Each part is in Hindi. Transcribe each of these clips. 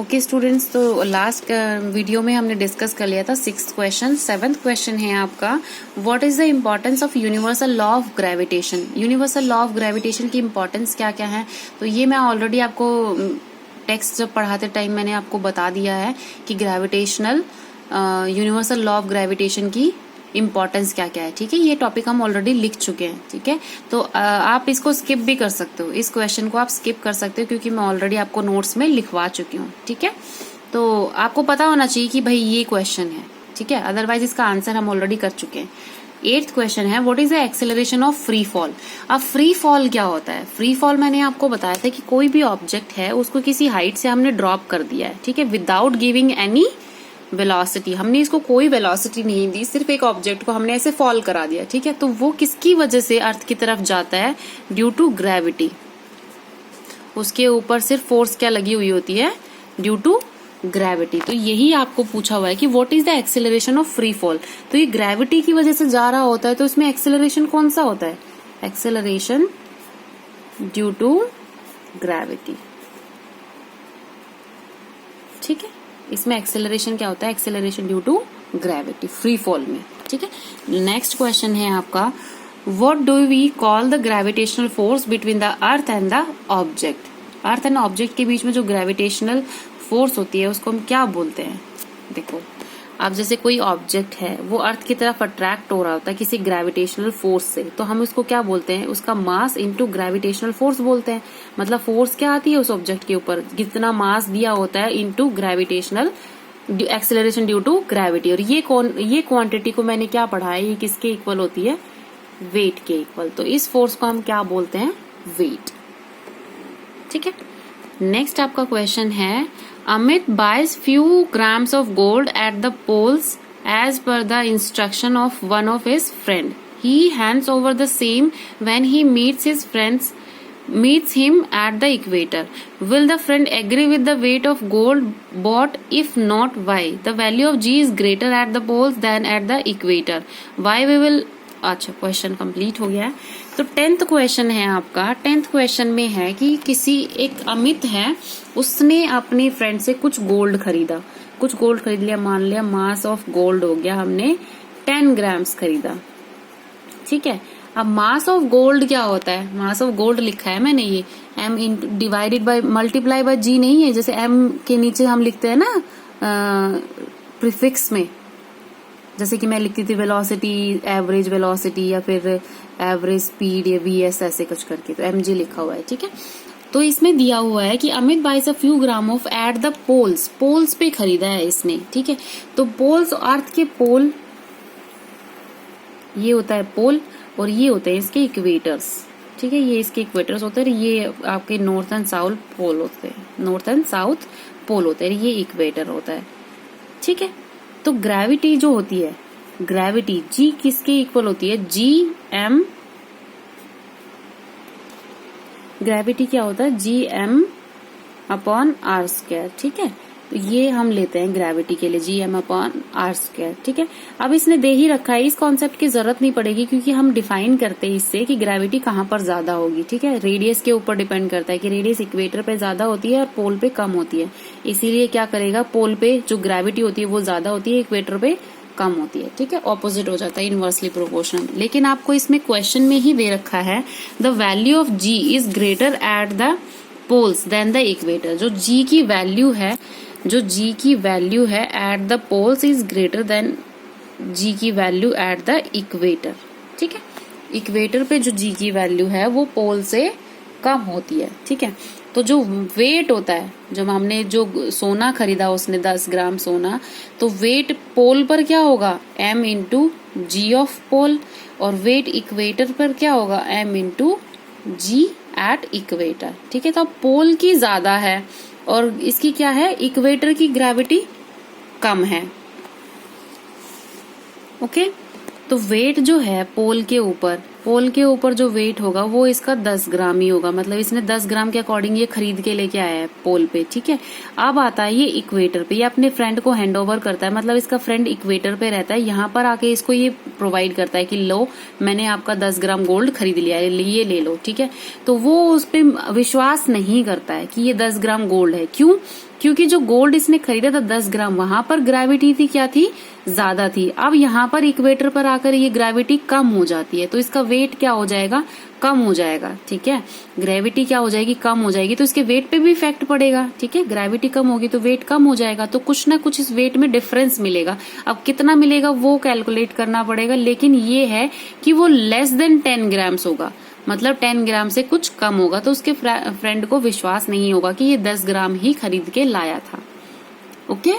ओके स्टूडेंट्स, तो लास्ट वीडियो में हमने डिस्कस कर लिया था 6th क्वेश्चन। 7th क्वेश्चन है आपका, what is the importance of universal law of gravitation. Universal law of gravitation की इम्पोर्टेंस क्या क्या है, तो ये मैं ऑलरेडी आपको टेक्स्ट जब पढ़ाते टाइम मैंने आपको बता दिया है कि gravitational universal law of gravitation की इम्पोर्टेंस क्या क्या है। ठीक है, ये टॉपिक हम ऑलरेडी लिख चुके हैं। ठीक है, तो आप इसको स्किप भी कर सकते हो, इस क्वेश्चन को आप स्किप कर सकते हो क्योंकि मैं ऑलरेडी आपको नोट्स में लिखवा चुकी हूँ। ठीक है, तो आपको पता होना चाहिए कि भाई ये क्वेश्चन है। ठीक है, अदरवाइज इसका आंसर हम ऑलरेडी कर चुके हैं। 8th क्वेश्चन है, what is the acceleration of free fall. अब फ्री फॉल क्या होता है? फ्री फॉल मैंने आपको बताया था कि कोई भी ऑब्जेक्ट है उसको किसी हाइट से हमने ड्रॉप कर दिया है। ठीक है, विदाउट गिविंग एनी वेलोसिटी, हमने इसको कोई वेलोसिटी नहीं दी, सिर्फ एक ऑब्जेक्ट को हमने ऐसे फॉल करा दिया। ठीक है, तो वो किसकी वजह से अर्थ की तरफ जाता है? Due to gravity. उसके ऊपर सिर्फ फोर्स क्या लगी हुई होती है? Due to gravity. तो यही आपको पूछा हुआ है कि what is the acceleration of free fall. तो ये ग्रेविटी की वजह से जा रहा होता है, तो इसमें एक्सेलरेशन कौन सा होता है? Acceleration due to gravity. ठीक है, इसमें एक्सेलरेशन क्या होता है? Acceleration due to gravity free fall में। ठीक है, नेक्स्ट क्वेश्चन है आपका, what do we call the gravitational force between the earth and the object. Earth and object के बीच में जो ग्रेविटेशनल फोर्स होती है उसको हम क्या बोलते हैं? देखो, अब जैसे कोई ऑब्जेक्ट है वो अर्थ की तरफ अट्रैक्ट हो रहा होता है किसी ग्रेविटेशनल फोर्स से, तो हम उसको क्या बोलते हैं? उसका मास इनटू ग्रेविटेशनल फोर्स बोलते हैं। मतलब फोर्स क्या आती है उस ऑब्जेक्ट के ऊपर, जितना मास दिया होता है into gravitational acceleration due to gravity. और ये क्वांटिटी को मैंने क्या पढ़ा है, ये किसके इक्वल होती है? वेट के इक्वल। तो इस फोर्स को हम क्या बोलते हैं? वेट। ठीक है, नेक्स्ट आपका क्वेश्चन है, Amit buys few grams of gold at the poles as per the instruction of one of his friend. He hands over the same when he meets him at the equator. Will the friend agree with the weight of gold bought? If not, why? The value of G is greater at the poles than at the equator. Why we will? अच्छा, क्वेश्चन कंप्लीट हो गया है। तो 10th क्वेश्चन है आपका। 10th क्वेश्चन में है कि किसी एक अमित है, उसने अपने फ्रेंड से कुछ गोल्ड खरीदा। कुछ गोल्ड खरीद लिया, मान लिया मास ऑफ गोल्ड हो गया, हमने 10 ग्राम्स खरीदा। ठीक है, अब मास ऑफ गोल्ड क्या होता है? मास ऑफ गोल्ड लिखा है मैंने, ये m divided by multiply by g नहीं है, जैसे m के नीचे हम लिखते हैं ना प्रीफिक्स में, जैसे कि मैं लिखती थी वेलोसिटी, एवरेज वेलोसिटी या फिर एवरेज स्पीड या वीएस ऐसे कुछ करके, तो mg लिखा हुआ है। ठीक है, तो इसमें दिया हुआ है कि Amit buys a few gram of at the poles. Poles पे खरीदा है इसने। ठीक है, तो पोल्स, अर्थ के पोल, ये होता है पोल और ये होते हैं इसके इक्वेटर्स। ठीक है, ये इसके इक्वेटर्स होते हैं, ये आपके नॉर्थ एंड साउथ पोल होते हैं, नॉर्थ एंड साउथ पोल होते हैं, ये इक्वेटर होता है। ठीक है, तो ग्रेविटी जो होती है, ग्रेविटी जी किसके इक्वल होती है? जी एम, ग्रेविटी क्या होता है? G M upon R square. ठीक है, तो ये हम लेते हैं ग्रेविटी के लिए G M upon R square. ठीक है, अब इसने दे ही रखा है, इस कॉन्सेप्ट की जरूरत नहीं पड़ेगी क्योंकि हम डिफाइन करते हैं इससे कि ग्रेविटी कहाँ पर ज्यादा होगी। ठीक है, रेडियस के ऊपर डिपेंड करता है कि रेडियस इक्वेटर पे ज्यादा होती है और पोल पे कम होती है। इसीलिए क्या करेगा, पोल पे जो ग्रेविटी होती है वो ज्यादा होती है, इक्वेटर पे कम होती है। ठीक है, ऑपोजिट हो जाता है, इनवर्सली प्रोपोर्शनल। लेकिन आपको इसमें क्वेश्चन में ही दे रखा है, the value of G is greater at the poles than the equator. जो जी की वैल्यू है, जो जी की वैल्यू है at the poles is greater than G की वैल्यू एट द इक्वेटर। ठीक है, इक्वेटर पे जो जी की वैल्यू है वो पोल से कम होती है। ठीक है, तो जो वेट होता है, जब हमने जो सोना खरीदा उसने 10 ग्राम सोना, तो वेट पोल पर क्या होगा? m into G of pole, और वेट इक्वेटर पर क्या होगा? m into G at equator. ठीक है, तो पोल की ज्यादा है और इसकी क्या है? इक्वेटर की ग्रेविटी कम है। ओके, तो वेट जो है पोल के ऊपर जो वेट होगा वो इसका 10 ग्राम ही होगा। मतलब इसने 10 ग्राम के अकॉर्डिंग ये खरीद के लेके आया है पोल पे। ठीक है, अब आता है ये इक्वेटर पे, ये अपने फ्रेंड को हैंड ओवर करता है। मतलब इसका फ्रेंड इक्वेटर पे रहता है, यहाँ पर आके इसको ये प्रोवाइड करता है कि लो, मैंने आपका 10 ग्राम गोल्ड खरीद लिया है, ये ले लो। ठीक है, तो वो उस पर विश्वास नहीं करता है कि ये 10 ग्राम गोल्ड है। क्यों? क्योंकि जो गोल्ड इसने खरीदा था 10 ग्राम, वहां पर ग्रेविटी थी क्या थी, ज्यादा थी। अब यहाँ पर इक्वेटर पर आकर ये ग्रेविटी कम हो जाती है, तो इसका वेट क्या हो जाएगा, कम हो जाएगा। ठीक है, ग्रेविटी क्या हो जाएगी, कम हो जाएगी, तो इसके वेट पे भी इफेक्ट पड़ेगा। ठीक है, ग्रेविटी कम होगी तो वेट कम हो जाएगा, तो कुछ ना कुछ इस वेट में डिफरेंस मिलेगा। अब कितना मिलेगा वो कैलकुलेट करना पड़ेगा, लेकिन ये है कि वो लेस देन 10 ग्राम्स होगा, मतलब 10 ग्राम से कुछ कम होगा, तो उसके फ्रेंड को विश्वास नहीं होगा कि ये 10 ग्राम ही खरीद के लाया था। ओके,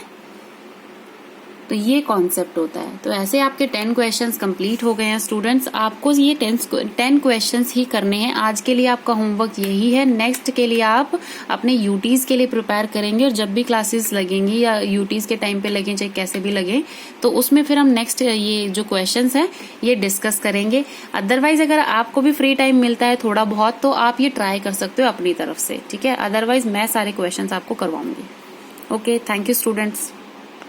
तो ये कॉन्सेप्ट होता है। तो ऐसे आपके 10 क्वेश्चंस कंप्लीट हो गए हैं स्टूडेंट्स। आपको ये 10 क्वेश्चंस ही करने हैं। आज के लिए आपका होमवर्क यही है। नेक्स्ट के लिए आप अपने यूटीज के लिए प्रिपेयर करेंगे, और जब भी क्लासेस लगेंगी या यूटीज के टाइम पे लगें चाहे कैसे भी लगे, तो उसमें फिर हम नेक्स्ट ये जो क्वेश्चंस हैं ये डिस्कस करेंगे। अदरवाइज अगर आपको भी फ्री टाइम मिलता है थोड़ा बहुत, तो आप ये ट्राई कर सकते हो अपनी तरफ से। ठीक है, अदरवाइज मैं सारे क्वेश्चंस आपको करवाऊंगी। Okay, thank you students.